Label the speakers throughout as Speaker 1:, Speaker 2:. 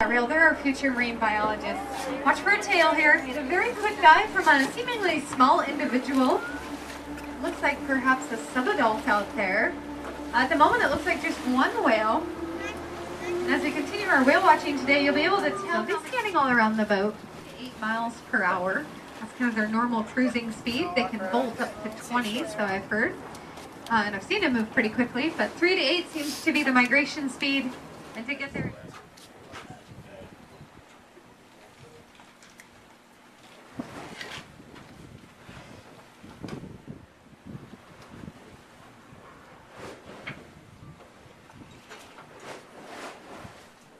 Speaker 1: Real, there are future marine biologists. Watch for a tail here. And a very quick dive from a seemingly small individual. Looks like perhaps a subadult out there. At the moment, it looks like just one whale. And as we continue our whale watching today, you'll be able to tell they're scanning all around the boat. 8 miles per hour. That's kind of their normal cruising speed. They can bolt up to 20, so I've heard. And I've seen them move pretty quickly, but 3 to 8 seems to be the migration speed. And to get there.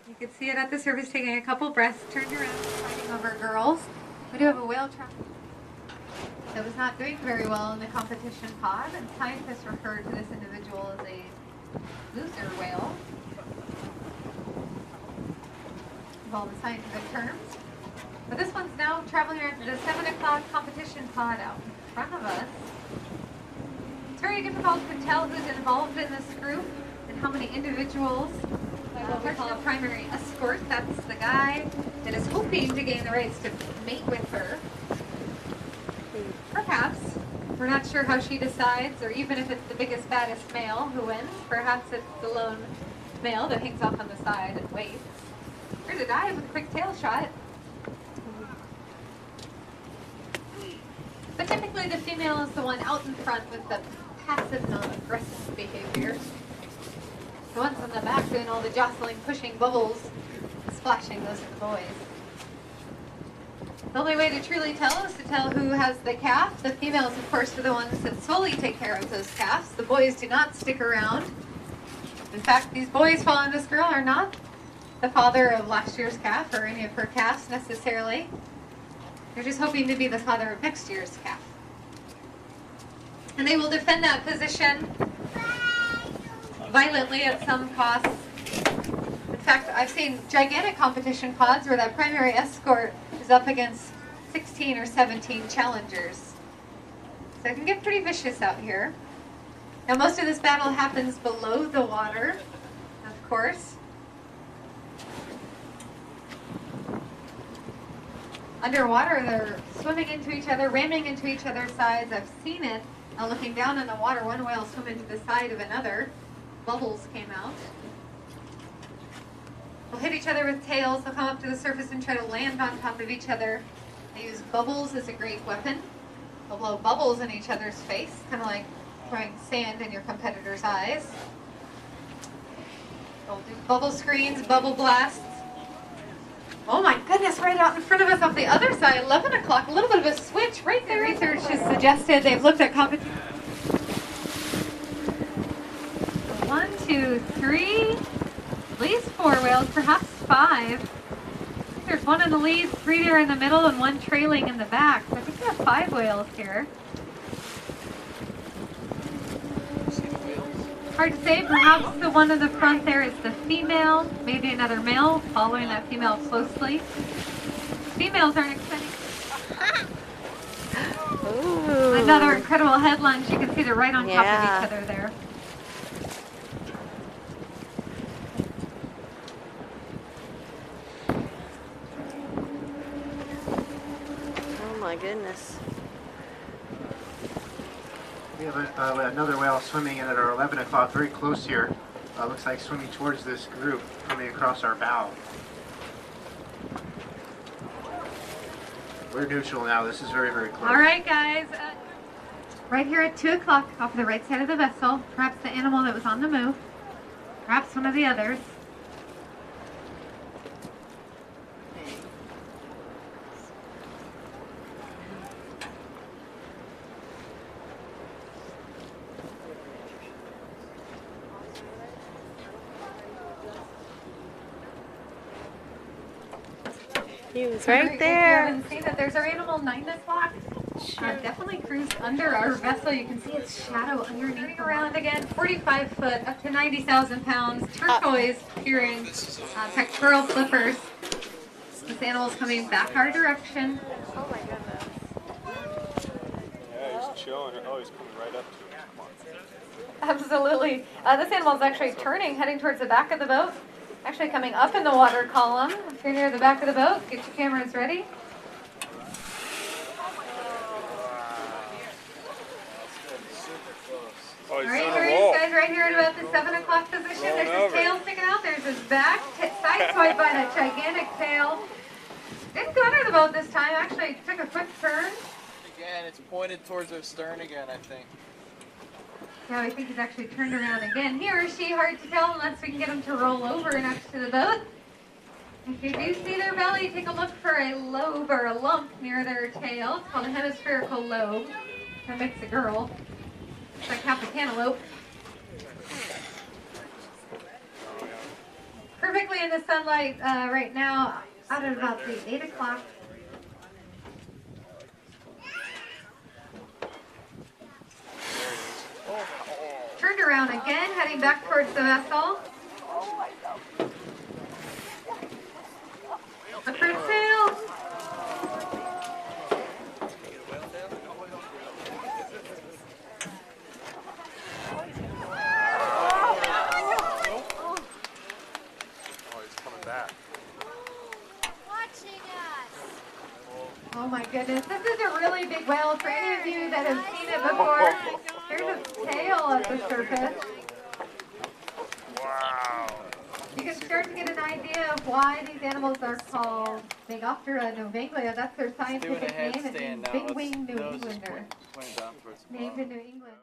Speaker 1: You can see it at the surface taking a couple breaths, turned around, fighting over girls. We do have a whale trap that was not doing very well in the competition pod, and scientists refer to this individual as a loser whale, of all the scientific terms. But this one's now traveling around to the 7 o'clock competition pod out in front of us. It's very difficult to tell who's involved in this group and how many individuals. What we call a primary escort. That's the guy that is hoping to gain the rights to mate with her. Perhaps. We're not sure how she decides, or even if it's the biggest, baddest male who wins. Perhaps it's the lone male that hangs off on the side and waits. Here's a dive with a quick tail shot. But typically the female is the one out in front with the passive, non-aggressive behavior. The ones on the back doing all the jostling, pushing, bubbles, splashing, those are the boys. The only way to truly tell is to tell who has the calf. The females, of course, are the ones that solely take care of those calves. The boys do not stick around. In fact, these boys following this girl are not the father of last year's calf or any of her calves necessarily. They're just hoping to be the father of next year's calf. And they will defend that position violently at some cost. In fact, I've seen gigantic competition pods where that primary escort is up against 16 or 17 challengers. So it can get pretty vicious out here. Now most of this battle happens below the water, of course. Underwater, they're swimming into each other, ramming into each other's sides. I've seen it looking down in the water. One whale swim into the side of another. Bubbles came out. They'll hit each other with tails. They'll come up to the surface and try to land on top of each other. They use bubbles as a great weapon. They'll blow bubbles in each other's face, kind of like throwing sand in your competitor's eyes. They'll do bubble screens, bubble blasts. Oh my goodness, right out in front of us off the other side, 11 o'clock, a little bit of a switch right there. Research has suggested they've looked at competition. 1, 2, 3, at least 4 whales, perhaps 5. There's one in the lead, 3 there in the middle, and 1 trailing in the back. So I think we have 5 whales here. Hard to say, perhaps the one in the front there is the female, maybe another male following that female closely. Females aren't exciting. Another incredible head lunge. You can see they're right on top of each other there.
Speaker 2: Oh my goodness.
Speaker 3: We have another whale swimming in at our 11 o'clock, very close here. Looks like swimming towards this group, coming across our bow. We're neutral now. This is very, very close.
Speaker 1: All right, guys. Right here at 2 o'clock, off of the right side of the vessel, perhaps the animal that was on the move, perhaps one of the others.
Speaker 2: He was right there.
Speaker 1: You can see that there's our animal 9 o'clock. Definitely cruised under our vessel. You can see its shadow underneath. Around again, 45 foot, up to 90,000 pounds. Turquoise appearing, pectoral flippers. This animal's coming back our direction.
Speaker 2: Oh my goodness.
Speaker 4: Yeah, he's chilling. Oh, he's coming right up to us. Come on.
Speaker 1: Absolutely. This animal's actually turning, heading towards the back of the boat. Actually coming up in the water column. If you're near the back of the boat, get your cameras ready.
Speaker 4: Oh, he's
Speaker 1: All right,
Speaker 4: on
Speaker 1: here
Speaker 4: a
Speaker 1: he is,
Speaker 4: roll.
Speaker 1: guys, right here at about the 7 o'clock position.
Speaker 4: Rolling
Speaker 1: There's his
Speaker 4: over.
Speaker 1: tail sticking out. There's his back, side swipe by that gigantic tail. Didn't go under the boat this time. Actually took a quick turn.
Speaker 5: Again, it's pointed towards our stern again, I think.
Speaker 1: Now I think he's actually turned around again. He or she, hard to tell unless we can get him to roll over next to the boat. If you do see their belly, take a look for a lobe or a lump near their tail. It's called a hemispherical lobe. That makes a girl. It's like half a cantaloupe. Perfectly in the sunlight right now, out at about the 8 o'clock. Turned around again, heading back towards the vessel. Look for its tail.
Speaker 4: Oh, he's coming back.
Speaker 1: Oh my goodness, this is a really big whale. For any of you that have seen it before, there's its tail at the surface.
Speaker 4: Wow.
Speaker 1: You can start to get an idea of why these animals are called Megoptera novanglia. That's their
Speaker 5: Do a
Speaker 1: scientific name. It
Speaker 5: headstand
Speaker 1: means
Speaker 5: now.
Speaker 1: big-winged New
Speaker 5: Nose is
Speaker 1: Englander.
Speaker 5: pointing down towards the
Speaker 1: Named
Speaker 5: bottom.
Speaker 1: in New England.